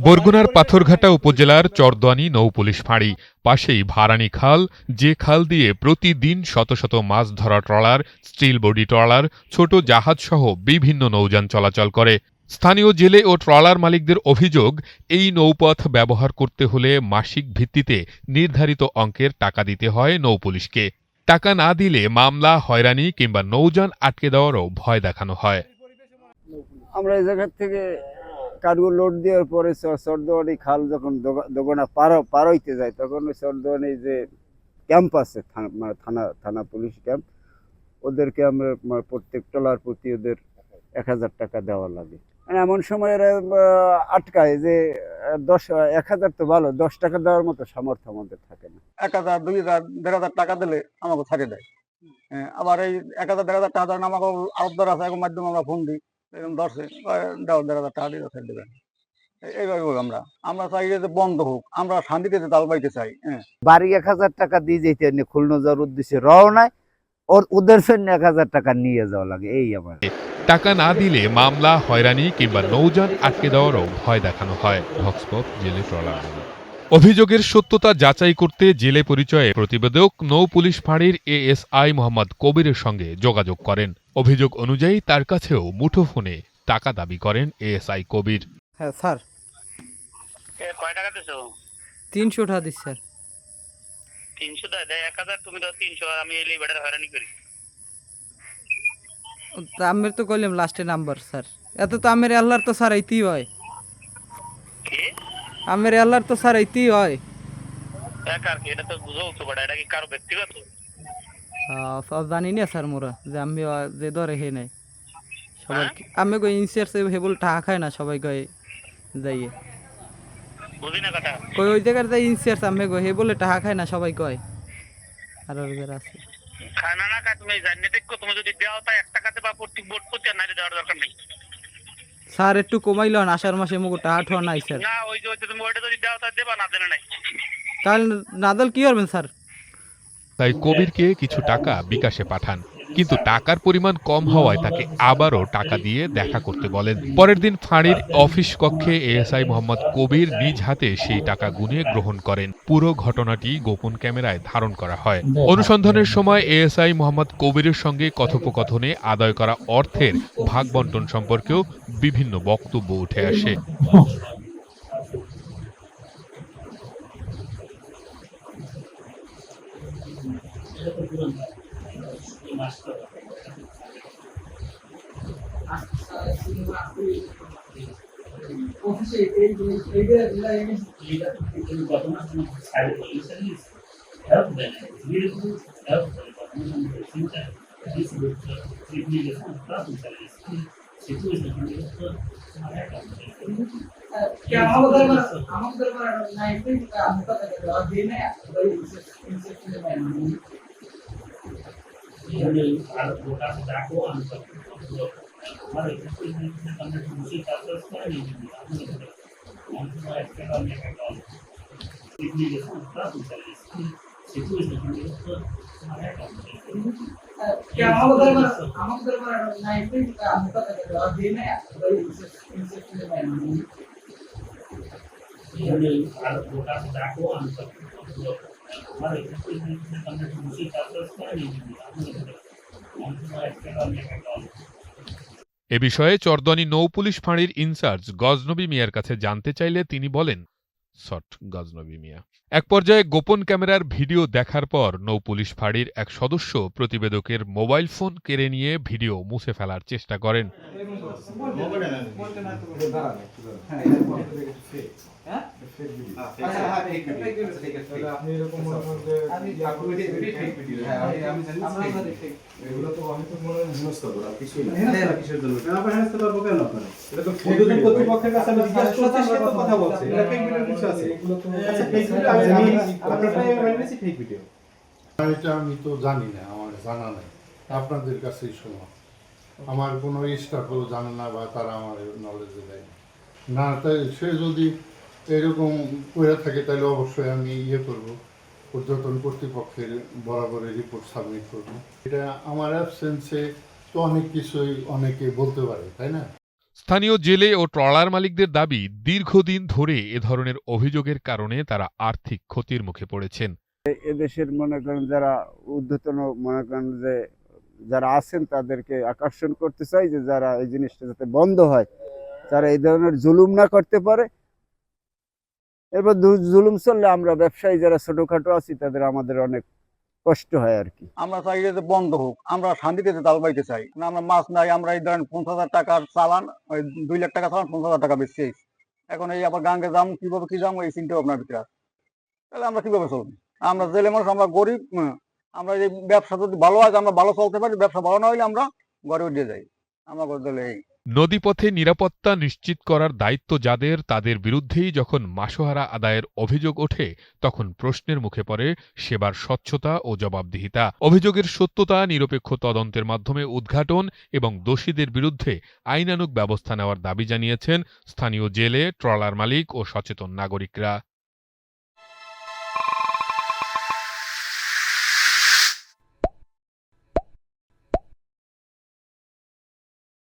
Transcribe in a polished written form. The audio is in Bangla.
বরগুনার পাথরঘাটা উপজেলার চরদোয়ানী নৌপুলিশ ফাঁড়ি পাশেই ভারানী খাল, যে খাল দিয়ে প্রতিদিন শত শত মাছ ধরা ট্রলার, স্টিল বডি ট্রলার, ছোট জাহাজসহ বিভিন্ন নৌযান চলাচল করে। স্থানীয় জেলে ও ট্রলার মালিকদের অভিযোগ, এই নৌপথ ব্যবহার করতে হলে মাসিক ভিত্তিতে নির্ধারিত অঙ্কের টাকা দিতে হয় নৌপুলিশকে। টাকা না দিলে মামলা, হয়রানি কিংবা নৌযান আটকে দেওয়ারও ভয় দেখানো হয়। আমরা এই জায়গা থেকে কার্গো লোড দেওয়ার পরে চরদোয়ানি খাল যখন দোগনা পার হইতে যায়, তখন ওই চরদোয়ানি যে ক্যাম্প আছে, থানা পুলিশ ক্যাম্প, ওদেরকে আমরা প্রত্যেক ট্রলার প্রতি ওদের 1000 টাকা দেওয়া লাগে। মানে এমন সময় এরা আটকায় যে 1000 তো ভালো, 10 টাকা দেওয়ার মতো সামর্থ্য আমাদের থাকে না। 1000, 2000, 1500 টাকা দিলে আমাকে ছাড়ে দেয়। আবার এই 1000, 1500 টাকা দেন আমাকে আবদার আছে, এখন মাধ্যমে আমরা ফোন দিই, এরকম ধরছে, দাও 1500 টাকা দিয়ে ছেড়ে দেবেন। এইভাবে আমরা চাই যে বন্ধ হোক, আমরা শান্তিতে তাল পাইতে চাই। বাড়ি 1000 টাকা দিয়ে যেতে খুলনা যাওয়ার উদ্দেশ্যে রওনায় ওদের জন্য 1000 টাকা নিয়ে যাওয়া লাগে। এই আমার টাকা না দিলে মামলা, হয়রানি কিংবা নৌযান আটকে দেওয়ারও ভয় দেখানো হয়। হটস্পট জেলে ট্রলার। অভিযোগের সত্যতা যাচাই করতে জেলে পরিচয়ে প্রতিবেদক নৌপুলিশ ফাঁড়ির এএসআই মোহাম্মদ কবিরের সঙ্গে যোগাযোগ করেন। অভিযোগ অনুযায়ী তার কাছেও মুঠোফোনে টাকা দাবি করেন এএসআই কবির। হ্যাঁ স্যার, কয় টাকা দিছো? 300 টাকা দিচ্ছি স্যার। 300 দেয় 1000, তুমি দাও 300, আর আমি এলি বেটার হয়রানি করি। আমের তো কইলাম লাস্টে নাম্বার স্যার। এত তো আমের আল্লাহর তো স্যার এইতেই হয়। কি আমের আল্লাহর তো স্যার এইতেই হয়। কার কি? এটা তো বুঝো তো বড়, এটা কি কারো ব্যক্তিগত? সব জানি না স্যার মোরা, যে আমি যে ধরে হে নাই সবার। আমি কই ইনসিয়ার হে বল টাকা খায় না, সবাই কয় যাইয়ে বুঝি না কথা। কই ওই জায়গার যাই ইনসিয়ার আমি কই হে বলে টাকা খায় না, সবাই কয়। আর ওর যারা আছে খানা না কা তুমি জানি দেখো, তুমি যদি দাও তা 1 টাকাতে বা প্রতি ভোট করতে, না দেওয়ার দরকার নেই। স্যার একটু কমাইলো না, আষাঢ় মাসে মুগো টাকা ঠোয়া নাই স্যার। না ওই যে তুমি ওইটা যদি দাও তা দেবা, না দেনা নাই। তাহলে নাদাল কি করবেন স্যার? তাই কবিরকে কিছু টাকা বিকাশে পাঠান, কিন্তু টাকার পরিমাণ কম হওয়ায় তাকে আবারও টাকা দিয়ে দেখা করতে বলেন। পরের দিন ফাঁড়ির অফিস কক্ষে এএসআই মোহাম্মদ কবির নিজ হাতে সেই টাকা গুনে গ্রহণ করেন। পুরো ঘটনাটি গোপন ক্যামেরায় ধারণ করা হয়। অনুসন্ধানের সময় এএসআই মোহাম্মদ কবিরের সঙ্গে কথোপকথনে আদায় করা অর্থের ভাগ বন্টন সম্পর্কেও বিভিন্ন বক্তব্য উঠে আসে। এ বিষয়ে চরদোয়ানী নৌপুলিশ ফাঁড়ির ইনচার্জ গজনবী মিয়ার কাছে জানতে চাইলে তিনি বলেন, গজনবী মিয়া। এক পর্যায়ে গোপন ক্যামেরার ভিডিও দেখার পর নৌপুলিশ ফাঁড়ির এক সদস্য প্রতিবেদকের মোবাইল ফোন কেড়ে নিয়ে ভিডিও মুছে ফেলার চেষ্টা করেন। এটা আমি তো জানি না, আমার জানা নাই, আপনাদের কাছেই শোনা। আমার কোনো স্টাফও জানে না বা তারা আমার নলেজে দেয় না। তাই সে যদি এরকম করে থাকে তাহলে অবশ্যই আমি করবো, পর্যটন কর্তৃপক্ষের বরাবরের রিপোর্ট সাবমিট করবো। এটা আমার অ্যাবসেন্সে তো অনেক কিছুই অনেকে বলতে পারে, তাই না? স্থানীয় জেলে ও ট্রলার মালিকদের দাবি, দীর্ঘদিন ধরে এ ধরনের অভিযোগের কারণে তারা আর্থিক ক্ষতির মুখে পড়েছেন। এদেশের মনে করেন যারা ঊর্ধ্বতন মনে করেন যে যারা আছেন তাদেরকে আকর্ষণ করতে চাই যে যারা এই জিনিসটা যাতে বন্ধ হয়, যারা এই ধরনের জুলুম না করতে পারে। এরপর জুলুম চললে আমরা ব্যবসায়ী যারা ছোটখাটো আছি তাদের আমাদের অনেক কষ্ট হয় আর কি। আমরা চাই যে বন্ধ হোক, আমরা শান্তিতে জাল বাইতে চাই না। আমরা মাছ নাই, আমরা এই ধরেন 50,000 টাকার চালান, ওই 2 লাখ টাকা চালান 50,000 টাকা বেশি। এখন এই আবার গাঙ্গে যাম কিভাবে কি যাম এই চিন্তা ভাবনার ভিতরে আছে। তাহলে আমরা কিভাবে চলবো? আমরা জেলে মানুষ, আমরা গরিব। আমরা এই ব্যবসা যদি ভালো হয় আমরা ভালো চলতে পারি, ব্যবসা ভালো না হলে আমরা ঘরে উঠে যাই। আমরা দলে এই নদীপথে নিরাপত্তা নিশ্চিত করার দায়িত্ব যাদের, তাদের বিরুদ্ধেই যখন মাসোহারা আদায়ের অভিযোগ ওঠে তখন প্রশ্নের মুখে পড়ে সেবার স্বচ্ছতা ও জবাবদিহিতা। অভিযোগের সত্যতা নিরপেক্ষ তদন্তের মাধ্যমে উদ্ঘাটন এবং দোষীদের বিরুদ্ধে আইনানুগ ব্যবস্থা নেওয়ার দাবি জানিয়েছেন স্থানীয় জেলে, ট্রলার মালিক ও সচেতন নাগরিকরা।